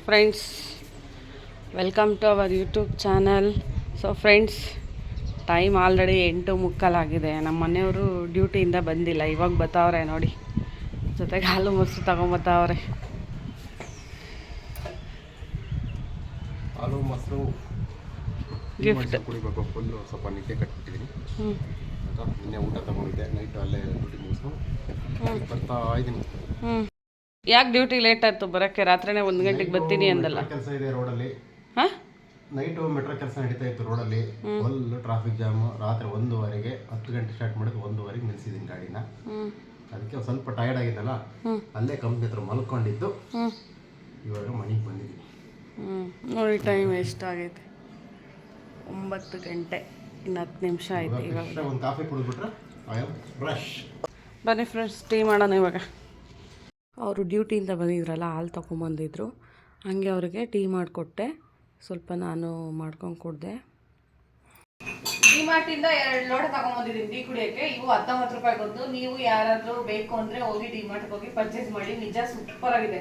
Friends, welcome to our YouTube channel. So friends, time already 8:45 ನಮ್ಮ ಮನೆಯವರು ಡ್ಯೂಟಿಯಿಂದ ಬಂದಿಲ್ಲ, ಇವಾಗ ಬರ್ತಾವ್ರೆ ನೋಡಿ. ಜೊತೆಗೆ ಹಾಲು ಮೊಸರು ತಗೊಂಬರ್ತಾವ್ರೆ. ಹಾಲು ಮೊಸರು ಗಿಫ್ಟ್ ಕುಡಿಬೇಕು. ಫುಲ್ಲು ಸ್ವಲ್ಪ ನಿದ್ದೆ ಕಟ್ಬಿಟ್ಟಿದ್ದೀನಿ. ನಿನ್ನೆ ಊಟ ತಗೊಂಡಿದ್ದೆ, ನೈಟು ಅಲ್ಲೇ ಡ್ಯೂಟಿ ಮುಗಿಸ್ತು ಬರ್ತಾ ಇದ್ದೀನಿ. ಯಾಕೆ ಡ್ಯೂಟಿ ಲೇಟ್ ಆಯ್ತು ಬರೋಕ್ಕೆ? ರಾತ್ರಿನೇ 1 ಗಂಟೆಗೆ ಬರ್ತೀನಿ ಅಂದಲ್ಲ. ಕೆಲಸ ಇದೆ ರೋಡಲ್ಲಿ. ನೈಟು ಮೆಟ್ರೋ ಕೆಲಸ ನಡೀತಾ ಇತ್ತು ರೋಡಲ್ಲಿ. Full traffic jam. ರಾತ್ರಿ 1:15 10 ಗಂಟೆ ಸ್ಟಾರ್ಟ್ ಮಾಡಿದ್ದು 1:15 ನಿಲ್ಸಿದ್ದೀನಿ ಗಾಡಿನ. ಅದಕ್ಕೆ ಸ್ವಲ್ಪ ಟಯರ್ಡ್ ಆಗಿದ್ದಲ್ಲ, ಅಲ್ಲೇ ಕಂಪ್ನಿ ಹತ್ರ ಮಲ್ಕೊಂಡಿದ್ದು ಇವಾಗ ಮನೆಗೆ ಬಂದಿದ್ದೀನಿ. ನೋಡಿ ಟೈಮ್ ಎಷ್ಟಾಗೈತೆ, 9 ಗಂಟೆ ಇನ್ನು 10 ನಿಮಿಷ ಆಯ್ತು. ಇವಾಗ ಒಂದು ಕಾಫಿ ಕುಡಿದ್ಬಿಟ್ರೆ ಬ್ರಷ್. ಬನ್ನಿ ಫ್ರೆಂಡ್ಸ್, ಟೀ ಮಾಡೋಣ ಇವಾಗ. ಅವರು ಡ್ಯೂಟಿಯಿಂದ ಬಂದಿದ್ರಲ್ಲ, ಹಾಲು ತೊಗೊಂಬಂದಿದ್ರು. ಹಾಗೆ ಅವ್ರಿಗೆ ಟೀ ಮಾಡಿಕೊಟ್ಟೆ, ಸ್ವಲ್ಪ ನಾನು ಮಾಡ್ಕೊಂಡು ಕೊಡಿದೆ. ಡಿ ಮಾರ್ಟಿಂದ 2 ಲೋಟ ತಗೊಂಬಂದಿದ್ದೀನಿ ಟೀ ಕುಡಿಯೋಕ್ಕೆ. ಇವು 19 ರೂಪಾಯಿ ಬಂದು. ನೀವು ಯಾರಾದರೂ ಬೇಕು ಅಂದರೆ ಹೋಗಿ ಡಿ ಮಾರ್ಟ್ಗೆ ಹೋಗಿ ಪರ್ಚೇಸ್ ಮಾಡಿ. ನಿಜ ಸೂಪರ್ ಆಗಿದೆ.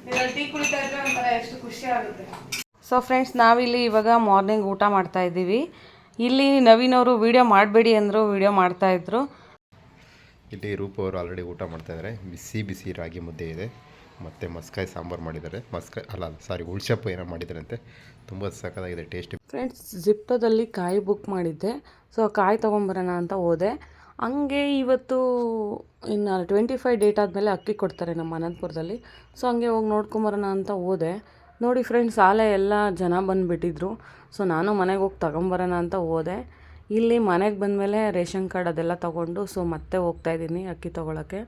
ಇದರಲ್ಲಿ ಟೀ ಕುಡಿತಾ ಇದ್ರೆ ಒಂಥರ ಎಷ್ಟು ಖುಷಿ ಆಗುತ್ತೆ. ಸೊ ಫ್ರೆಂಡ್ಸ್, ನಾವಿಲ್ಲಿ ಇವಾಗ ಮಾರ್ನಿಂಗ್ ಊಟ ಮಾಡ್ತಾಯಿದ್ದೀವಿ. ಇಲ್ಲಿ ನವೀನ್ ಅವರು ವೀಡಿಯೋ ಮಾಡಬೇಡಿ ಅಂದರು, ವೀಡಿಯೋ ಮಾಡ್ತಾಯಿದ್ರು. ಇಲ್ಲಿ ರೂಪ ಅವರು ಆಲ್ರೆಡಿ ಊಟ ಮಾಡ್ತಾಯಿದ್ದಾರೆ. ಬಿಸಿ ಬಿಸಿ ರಾಗಿ ಮುದ್ದೆ ಇದೆ, ಮತ್ತು ಮಸ್ಕಾಯಿ ಸಾಂಬಾರು ಮಾಡಿದ್ದಾರೆ. ಹುಳ್ಸಪ್ಪು ಏನೋ ಮಾಡಿದ್ದಾರಂತೆ. ತುಂಬ ಸಖತ್ತಾಗಿದೆ ಟೇಸ್ಟ್. ಫ್ರೆಂಡ್ಸ್, ಜಿಪ್ಟೋದಲ್ಲಿ ಕಾಯಿ ಬುಕ್ ಮಾಡಿದ್ದೆ. ಸೊ ಕಾಯಿ ತೊಗೊಂಬರೋಣ ಅಂತ ಹೋದೆ. ಹಂಗೆ ಇವತ್ತು ಇನ್ನು 25 ಡೇಟ್ ಆದಮೇಲೆ ಅಕ್ಕಿ ಕೊಡ್ತಾರೆ ನಮ್ಮ ಅನಂತಪುರದಲ್ಲಿ. ಸೊ ಹಂಗೆ ಹೋಗಿ ನೋಡ್ಕೊಂಬರೋಣ ಅಂತ ಹೋದೆ. ನೋಡಿ ಫ್ರೆಂಡ್ಸ್, ಆಲೆ ಎಲ್ಲ ಜನ ಬಂದುಬಿಟ್ಟಿದ್ರು. ಸೊ ನಾನು ಮನೆಗೆ ಹೋಗಿ ತಗೊಂಬರೋಣ ಅಂತ ಹೋದೆ. ಇಲ್ಲಿ ಮನೆಗೆ ಬಂದಮೇಲೆ ರೇಷನ್ ಕಾರ್ಡ್ ಅದೆಲ್ಲ ತೊಗೊಂಡು ಸೊ ಮತ್ತೆ ಹೋಗ್ತಾಯಿದ್ದೀನಿ ಅಕ್ಕಿ ತೊಗೊಳಕ್ಕೆ.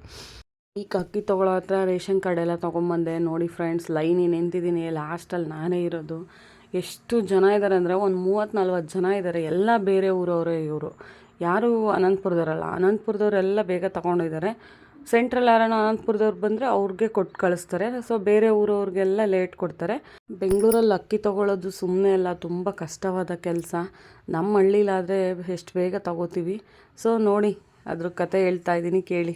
ಈಗ ಅಕ್ಕಿ ತೊಗೊಳ್ಳೋ ಹತ್ರ ರೇಷನ್ ಕಾರ್ಡ್ ಎಲ್ಲ ತೊಗೊಂಬಂದೆ. ನೋಡಿ ಫ್ರೆಂಡ್ಸ್, ಲೈನಿಗೆ ನಿಂತಿದ್ದೀನಿ. ಲಾಸ್ಟಲ್ಲಿ ನಾನೇ ಇರೋದು. ಎಷ್ಟು ಜನ ಇದ್ದಾರೆ ಅಂದರೆ ಒಂದು 30-40 ಜನ ಇದ್ದಾರೆ. ಎಲ್ಲ ಬೇರೆ ಊರವರೇ ಇವರು, ಯಾರು ಅನಂತಪುರದವರಲ್ಲ. ಅನಂತಪುರದವರೆಲ್ಲ ಬೇಗ ತೊಗೊಂಡಿದ್ದಾರೆ. ಸೆಂಟ್ರಲ್ ಯಾರನ್ನ ಅನಂತಪುರದವ್ರು ಬಂದರೆ ಅವ್ರಿಗೆ ಕೊಟ್ಟು ಕಳಿಸ್ತಾರೆ. ಸೊ ಬೇರೆ ಊರವ್ರಿಗೆಲ್ಲ ಲೇಟ್ ಕೊಡ್ತಾರೆ. ಬೆಂಗಳೂರಲ್ಲಿ ಅಕ್ಕಿ ತೊಗೊಳ್ಳೋದು ಸುಮ್ಮನೆ ಅಲ್ಲ, ತುಂಬ ಕಷ್ಟವಾದ ಕೆಲಸ. ನಮ್ಮ ಹಳ್ಳಿಲಾದರೆ ಎಷ್ಟು ಬೇಗ ತೊಗೋತೀವಿ. ಸೊ ನೋಡಿ, ಅದ್ರ ಕತೆ ಹೇಳ್ತಾ ಇದ್ದೀನಿ, ಕೇಳಿ.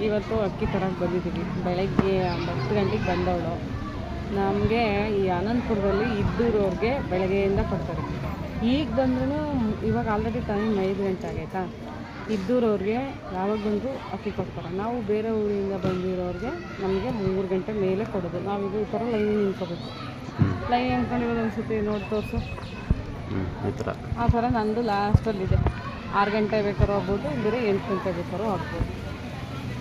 ಇವತ್ತು ಅಕ್ಕಿ ತರಕ್ಕೆ ಬಂದಿದ್ದೀವಿ. ಬೆಳಗ್ಗೆ 10 ಗಂಟೆಗೆ ಬಂದವಳು. ನಮಗೆ ಈ ಅನಂತಪುರದಲ್ಲಿ ಇದ್ದೂರವ್ರಿಗೆ ಬೆಳಗ್ಗೆಯಿಂದ ಕೊಡ್ತಾರೆ. ಈಗ ಬಂದ್ರೂ ಇವಾಗ ಆಲ್ರೆಡಿ ಟೈಮ್ 5 ಗಂಟೆ ಆಗೈತಾ. ಇದ್ದೂರವ್ರಿಗೆ ಯಾವಾಗ ಬಂದರೂ ಅಕ್ಕಿ ಕೊಡ್ತಾರೆ. ನಾವು ಬೇರೆ ಊರಿಂದ ಬಂದಿರೋರಿಗೆ ನಮಗೆ 3 ಗಂಟೆ ಮೇಲೆ ಕೊಡೋದು. ನಾವೀಗ ಈ ಥರ ಲೈನ್ ನಿಂತ್ಕೋಬೇಕು. ಲೈನ್ ನಿಂತ್ಕೊಂಡಿರೋದು ಅನಿಸುತ್ತೆ, ನೋಡಿ ತೋರಿಸು. ಆ ಥರ ನಂದು ಲಾಸ್ಟಲ್ಲಿದೆ. 6 ಗಂಟೆ ಬೇಕಾದ್ರೂ ಆಗ್ಬೋದು, ಬೇರೆ 8 ಗಂಟೆ ಬೇಕಾದ್ರೂ ಆಗ್ಬೋದು.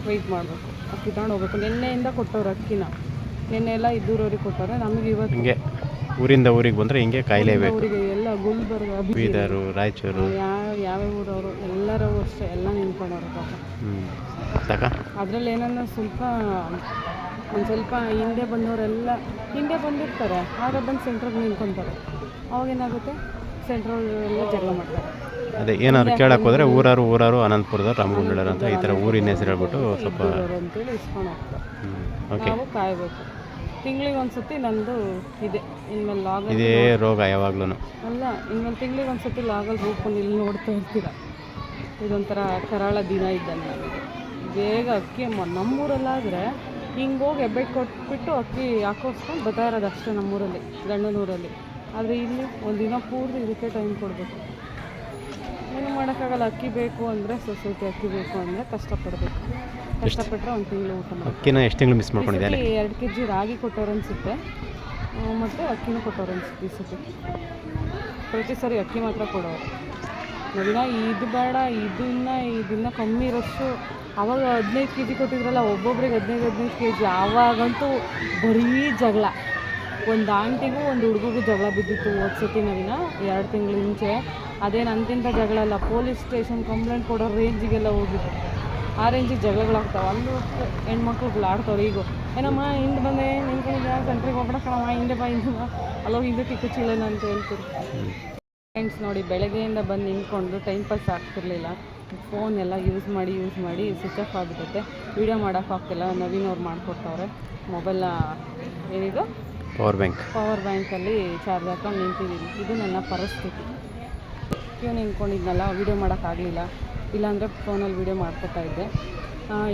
ವೆಯ್ಟ್ ಮಾಡಬೇಕು. ಅಕ್ಕಿ ತಗೊಂಡು ಹೋಗ್ಬೇಕು. ನಿನ್ನೆಯಿಂದ ಕೊಟ್ಟವ್ರು ಅಕ್ಕಿನ. ನಿನ್ನೆ ಎಲ್ಲ ಇದ್ದೂರವ್ರಿಗೆ ಕೊಟ್ಟವ್ರೆ. ನಮಗೆ ಇವತ್ತು ಊರಿಂದ ಊರಿಗೆ ಬಂದರೆ ಹಿಂಗೆ ಕಾಯಿಲೇಬೇಕು. ಊರಿಗೆ ಎಲ್ಲ ಗುಲ್ಬರ್ಗ, ಬೀದರು, ರಾಯಚೂರು, ಯಾವ ಊರವರು ಎಲ್ಲರೂ ಅಷ್ಟೇ ಎಲ್ಲ ನಿಂತ್ಕೊಂಡವ್ರು ಪಾಪ. ಅದರಲ್ಲಿ ಏನನ್ನ ಒಂದು ಸ್ವಲ್ಪ ಹಿಂದೆ ಬಂದವರೆಲ್ಲ ಹಿಂದೆ ಬಂದಿರ್ತಾರೆ. ಆಗ ಬಂದು ಸೆಂಟ್ರಿಗೆ ನಿಂತ್ಕೊತಾರೆ. ಅವಾಗೇನಾಗುತ್ತೆ, ಸೆಂಟ್ರಲ್ ಎಲ್ಲ ಜಗಳ ಮಾಡ್ತಾರೆ. ಅದೇ ಏನಾದ್ರು ಕೇಳಕ್ಕೆ ಹೋದರೆ ಊರಾರು ಅನಂತಪುರದವ್ರು ರಾಮಗುಂಡಳರು ಅಂತ ಈ ಥರ ಊರಿನ ಹೆಸರು ಹೇಳ್ಬಿಟ್ಟು ಸ್ವಲ್ಪ ಅಂತೇಳಿ ಇಸ್ಕೊಂಡು ಹೋಗ್ತಾರೆ. ನಾವು ಕಾಯಬೇಕು. ತಿಂಗಳಿಗೆ ಒಂದು ಸತಿ ನಂದು ಇದೆ. ಇನ್ಮೇಲೆ ಲಾಗಲ್ ಇದೇ ರೋಗ ಯಾವಾಗ್ಲೂ ಅಲ್ಲ, ಇನ್ಮೇಲೆ ತಿಂಗಳಿಗೆ ಒಂದು ಸತಿ ಲಾಗಲ್ ರೂಪಲ್ಲಿ ಇಲ್ಲಿ ನೋಡ್ತಾ ಇರ್ತೀರ. ಇದೊಂಥರ ಕರಾಳ ದಿನ ಇದ್ದಂಗೆ ನಮಗೆ. ಬೇಗ ಅಕ್ಕಿ ನಮ್ಮೂರಲ್ಲಾದರೆ ಹಿಂಗೆ ಹೋಗಿ ಹೆಬ್ಬೆಟ್ಟು ಕೊಟ್ಬಿಟ್ಟು ಅಕ್ಕಿ ಹಾಕೋಸ್ಕೊಂಡು ಬರ್ತಾ ಇರೋದು ಅಷ್ಟೇ ನಮ್ಮೂರಲ್ಲಿ, ಗಂಡನೂರಲ್ಲಿ. ಆದರೆ ಇಲ್ಲಿ ಒಂದು ದಿನ ಪೂರ್ತಿ ಇದಕ್ಕೆ ಟೈಮ್ ಕೊಡಬೇಕು. ಏನು ಮಾಡೋಕ್ಕಾಗಲ್ಲ. ಅಕ್ಕಿ ಬೇಕು ಅಂದರೆ ಸೊಸೈಟಿ ಅಕ್ಕಿ ಬೇಕು ಅಂದರೆ ಕಷ್ಟಪಡಬೇಕು. ಕಷ್ಟಪಟ್ಟರೆ ಒಂದು ತಿಂಗಳು ಊಟ ಮಾಡಿ. ಅಕ್ಕಿನ ಎಷ್ಟು ತಿಂಗಳು ಮಿಸ್ ಮಾಡ್ಕೊಂಡಿದ್ದಾರೆ? 2 kg ರಾಗಿ ಕೊಟ್ಟವ್ರು ಅನಿಸುತ್ತೆ, ಮತ್ತು ಅಕ್ಕಿನೂ ಕೊಟ್ಟವ್ರು ಅನಿಸುತ್ತೆ. ಈ ಸತಿ ಪ್ರತಿ ಸರಿ ಅಕ್ಕಿ ಮಾತ್ರ ಕೊಡೋರು. ನೋಡಿನ ಇದು ಬೇಡ, ಇದನ್ನ ಕಮ್ಮಿ ರಶ್ಶು. ಆವಾಗ 15 kg ಕೊಟ್ಟಿದ್ರಲ್ಲ, ಒಬ್ಬೊಬ್ರಿಗೆ 15 kg. ಆವಾಗಂತೂ ಬರೀ ಜಗಳ. ಒಂದು ಆಂಟಿಗೂ ಒಂದು ಹುಡುಗಿಗೂ ಜಗಳ ಬಿದ್ದಿತ್ತು ಹೋದ ಸತಿ ನವೀನ, 2 ತಿಂಗಳ ಮುಂಚೆ. ಅದೇನು ಅಂತಿಂಥ ಜಗಳ ಅಲ್ಲ, ಪೊಲೀಸ್ ಸ್ಟೇಷನ್ ಕಂಪ್ಲೇಂಟ್ ಕೊಡೋ ರೇಂಜಿಗೆಲ್ಲ ಹೋಗಿದ್ದು. ಆ ರೇಂಜಿಗೆ ಜಗಳಗಳಾಗ್ತಾವೆ. ಅಲ್ಲೂ ಹೆಣ್ಮಕ್ಳುಗಳು ಆಡ್ತಾವ್ರು. ಈಗ ಏನಮ್ಮ ಹಿಂದೆ ಬಂದೆ ನಿಂತ್ಕೊಂಡಿದ್ದೆ, ಸೆಂಟ್ರಿಗೆ ಹೋಗ್ಬೇಡ ಕಣಮ್ಮ, ಹಿಂದೆ ಬಾ ಹಿಂದೆ ಬಾ, ಅಲ್ಲೋ ಹಿಂದೆ ತಿಕ್ಕ ಚೀಲನ ಅಂತ ಹೇಳ್ತೀರಿ. ಫ್ರೆಂಡ್ಸ್ ನೋಡಿ, ಬೆಳಗ್ಗೆಯಿಂದ ಬಂದು ನಿಂತ್ಕೊಂಡು ಟೈಮ್ ಪಾಸ್ ಆಗ್ತಿರ್ಲಿಲ್ಲ. ಫೋನ್ ಎಲ್ಲ ಯೂಸ್ ಮಾಡಿ ಸ್ವಿಚ್ ಆಫ್ ಆಗಿಬಿಡುತ್ತೆ. ವೀಡಿಯೋ ಮಾಡೋಕ್ಕಾಗ್ತಿಲ್ಲ. ನವೀನ್ ಅವ್ರು ಮಾಡಿಕೊಡ್ತಾವ್ರೆ. ಮೊಬೈಲ್ನ ಏನಿದು ಪವರ್ ಬ್ಯಾಂಕಲ್ಲಿ ಚಾರ್ಜ್ ಹಾಕೊಂಡು ನಿಂತಿದ್ದೀನಿ. ಇದು ನನ್ನ ಪರಿಸ್ಥಿತಿ. ಕ್ಯೂ ನಿಂತ್ಕೊಂಡಿದ್ನಲ್ಲ, ವೀಡಿಯೋ ಮಾಡೋಕ್ಕಾಗಲಿಲ್ಲ. ಇಲ್ಲಾಂದರೆ ಫೋನಲ್ಲಿ ವೀಡಿಯೋ ಮಾಡ್ಕೊತಾ ಇದ್ದೆ.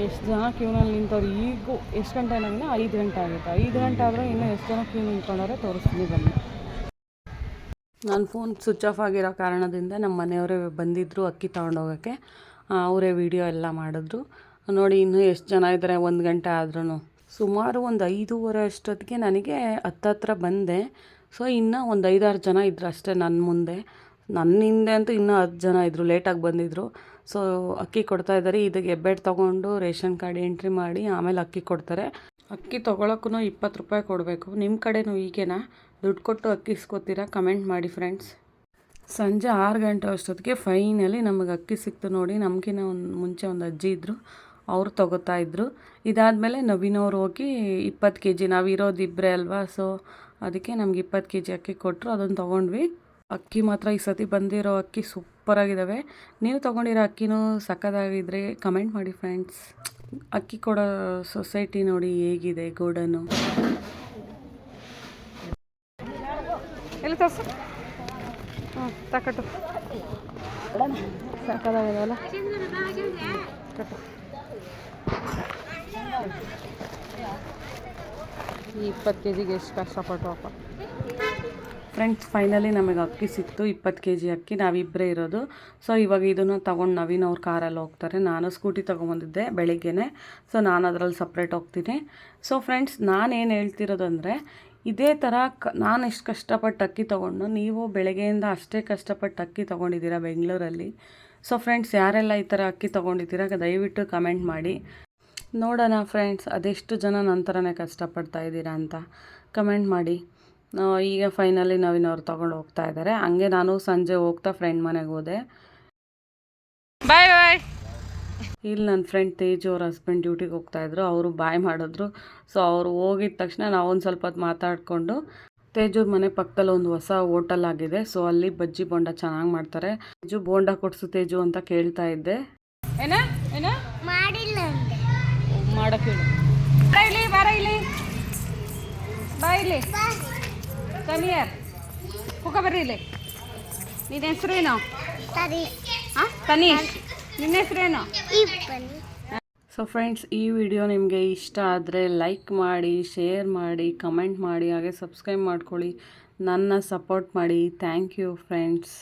ಎಷ್ಟು ಜನ ಕ್ಯೂನಲ್ಲಿ ನಿಂತವ್ರು. ಈಗ ಎಷ್ಟು ಗಂಟೆ ಏನಾಗಿದೆ? 5 ಗಂಟೆ ಆಗುತ್ತೆ. 5 ಗಂಟೆ ಆದರೂ ಇನ್ನೂ ಎಷ್ಟು ಜನ ಕ್ಯೂ ನಿಂತ್ಕೊಂಡವ್ರೆ ತೋರಿಸ್ತೀನಿ ಬನ್ನಿ. ನನ್ನ ಫೋನ್ ಸ್ವಿಚ್ ಆಫ್ ಆಗಿರೋ ಕಾರಣದಿಂದ ನಮ್ಮ ಮನೆಯವರೇ ಬಂದಿದ್ದರು ಅಕ್ಕಿ ತೊಗೊಂಡೋಗೋಕ್ಕೆ. ಅವರೇ ವೀಡಿಯೋ ಎಲ್ಲ ಮಾಡಿದ್ರು. ನೋಡಿ ಇನ್ನೂ ಎಷ್ಟು ಜನ ಇದ್ದಾರೆ. 1 ಗಂಟೆ ಆದ್ರೂ ಸುಮಾರು ಒಂದು 5:30 ಅಷ್ಟೊತ್ತಿಗೆ ನನಗೆ ಹತ್ತತ್ರ ಬಂದೆ. ಸೊ ಇನ್ನೂ ಒಂದು 5-6 ಜನ ಇದ್ರು ಅಷ್ಟೇ ನನ್ನ ಮುಂದೆ. ನನ್ನ ಹಿಂದೆ ಅಂತೂ ಇನ್ನೂ 10 ಜನ ಇದ್ದರು, ಲೇಟಾಗಿ ಬಂದಿದ್ದರು. ಸೊ ಅಕ್ಕಿ ಕೊಡ್ತಾಯಿದ್ದಾರೆ. ಇದಕ್ಕೆ ಹೆಬ್ಬೆಟ್ಟು ತೊಗೊಂಡು ರೇಷನ್ ಕಾರ್ಡ್ ಎಂಟ್ರಿ ಮಾಡಿ ಆಮೇಲೆ ಅಕ್ಕಿ ಕೊಡ್ತಾರೆ. ಅಕ್ಕಿ ತೊಗೊಳಕ್ಕೂ 20 ರೂಪಾಯಿ ಕೊಡಬೇಕು. ನಿಮ್ಮ ಕಡೆನೂ ಹೀಗೇನಾ? ದುಡ್ಡು ಕೊಟ್ಟು ಅಕ್ಕಿ ಇಸ್ಕೊತೀರಾ? ಕಮೆಂಟ್ ಮಾಡಿ ಫ್ರೆಂಡ್ಸ್. ಸಂಜೆ 6 ಗಂಟೆ ಅಷ್ಟೊತ್ತಿಗೆ ಫೈನಲಿ ನಮಗೆ ಅಕ್ಕಿ ಸಿಕ್ತು ನೋಡಿ. ನಮಗಿನ್ನ ಮುಂಚೆ ಒಂದು ಅಜ್ಜಿ ಇದ್ದರು, ಅವರು ತೊಗೋತಾ ಇದ್ದರು. ಇದಾದಮೇಲೆ ನವೀನವ್ರು ಹೋಗಿ 20 kg, ನಾವಿರೋದು ಇಬ್ಬರೇ ಅಲ್ವಾ, ಸೊ ಅದಕ್ಕೆ ನಮ್ಗೆ 20 kg ಅಕ್ಕಿ ಕೊಟ್ಟರು. ಅದನ್ನು ತೊಗೊಂಡ್ವಿ. ಅಕ್ಕಿ ಮಾತ್ರ ಈ ಸತಿ ಬಂದಿರೋ ಅಕ್ಕಿ ಸೂಪರಾಗಿದ್ದಾವೆ. ನೀವು ತೊಗೊಂಡಿರೋ ಅಕ್ಕಿನೂ ಸಕ್ಕತ್ತಾಗಿದ್ದರೆ ಕಮೆಂಟ್ ಮಾಡಿ ಫ್ರೆಂಡ್ಸ್. ಅಕ್ಕಿ ಕೊಡೋ ಸೊಸೈಟಿ ನೋಡಿ ಹೇಗಿದೆ, ಗೋಡನು ಎಲ್ಲ ತೋರಿಸು. ತಕಟ್ಟು ಸಕ್ಕತ್ತಾಗಿದಾವಲ್ಲ. ಕಟ್ಟು. ಈ 20 kgಗೆ ಎಷ್ಟು ಕಷ್ಟಪಟ್ಟವಪ್ಪ ಫ್ರೆಂಡ್ಸ್. ಫೈನಲಿ ನಮಗೆ ಅಕ್ಕಿ ಸಿಕ್ತು, 20 kg ಅಕ್ಕಿ. ನಾವಿಬ್ಬರೇ ಇರೋದು. ಸೊ ಇವಾಗ ಇದನ್ನು ತೊಗೊಂಡು ನವೀನ್ ಅವ್ರ ಕಾರಲ್ಲಿ ಹೋಗ್ತಾರೆ. ನಾನು ಸ್ಕೂಟಿ ತೊಗೊಂಬಂದಿದ್ದೆ ಬೆಳಿಗ್ಗೆನೇ, ಸೊ ನಾನು ಅದರಲ್ಲಿ ಸಪ್ರೇಟ್ ಹೋಗ್ತೀನಿ. ಸೊ ಫ್ರೆಂಡ್ಸ್, ನಾನೇನು ಹೇಳ್ತಿರೋದಂದರೆ, ಇದೇ ಥರ ನಾನು ಎಷ್ಟು ಕಷ್ಟಪಟ್ಟು ಅಕ್ಕಿ ತೊಗೊಂಡು, ನೀವು ಬೆಳಗ್ಗೆಯಿಂದ ಅಷ್ಟೇ ಕಷ್ಟಪಟ್ಟು ಅಕ್ಕಿ ತೊಗೊಂಡಿದ್ದೀರಾ ಬೆಂಗಳೂರಲ್ಲಿ. ಸೊ ಫ್ರೆಂಡ್ಸ್, ಯಾರೆಲ್ಲ ಈ ಥರ ಅಕ್ಕಿ ತೊಗೊಂಡಿದ್ದೀರಾ ದಯವಿಟ್ಟು ಕಮೆಂಟ್ ಮಾಡಿ ನೋಡೋಣ ಫ್ರೆಂಡ್ಸ್. ಅದೆಷ್ಟು ಜನ ನನ್ನ ಥರನೇ ಕಷ್ಟಪಡ್ತಾ ಇದ್ದೀರಾ ಅಂತ ಕಮೆಂಟ್ ಮಾಡಿ. ಈಗ ಫೈನಲಿ ನವೀನವ್ರು ತೊಗೊಂಡು ಹೋಗ್ತಾ ಇದ್ದಾರೆ. ಹಂಗೆ ನಾನು ಸಂಜೆ ಹೋಗ್ತಾ ಫ್ರೆಂಡ್ ಮನೆಗೆ ಹೋದೆ. ಬಾಯ್ ಬಾಯ್. ಇಲ್ಲಿ ನನ್ನ ಫ್ರೆಂಡ್ ತೇಜು ಅವ್ರ ಹಸ್ಬೆಂಡ್ ಡ್ಯೂಟಿಗೆ ಹೋಗ್ತಾಯಿದ್ರು. ಅವರು ಬಾಯ್ ಮಾಡಿದ್ರು. ಸೊ ಅವರು ಹೋಗಿದ ತಕ್ಷಣ ನಾವು ಒಂದು ಸ್ವಲ್ಪ ಹೊತ್ತು ಮಾತಾಡಿಕೊಂಡು, ತೇಜೂರ್ ಮನೆ ಪಕ್ಕದಲ್ಲಿ ಒಂದು ಹೊಸ ಹೋಟೆಲ್ ಆಗಿದೆ, ಸೊ ಅಲ್ಲಿ ಬಜ್ಜಿ ಬೋಂಡ ಚೆನ್ನಾಗಿ ಮಾಡ್ತಾರೆ. ತೇಜು ಬೋಂಡ ಕೊಡಿಸು ತೇಜು ಅಂತ ಕೇಳ್ತಾ ಇದ್ದೆ. ಏನ ಏನ ಮಾಡಿಲ್ಲ ಮಾಡೋಕ್ಕೆ ಇಲ್ಲಿ ಬಾರ, ಇಲ್ಲಿ ಬಾ, ಇಲ್ಲಿ ಕನಿಯರ್ ಕುಕ ಬರ್ರಿ ಇಲ್ಲಿ. ನಿನ್ನ ಹೆಸರೇನು? ಸರಿ ಹಾಂ ತನೀಶ್. ನಿನ್ನ ಹೆಸರೇನು? ಸೊ ಫ್ರೆಂಡ್ಸ್, ಈ ವಿಡಿಯೋ ನಿಮಗೆ ಇಷ್ಟ ಆದರೆ ಲೈಕ್ ಮಾಡಿ, ಶೇರ್ ಮಾಡಿ, ಕಮೆಂಟ್ ಮಾಡಿ, ಹಾಗೆ ಸಬ್ಸ್ಕ್ರೈಬ್ ಮಾಡ್ಕೊಳ್ಳಿ. ನನ್ನ ಸಪೋರ್ಟ್ ಮಾಡಿ. Thank you friends.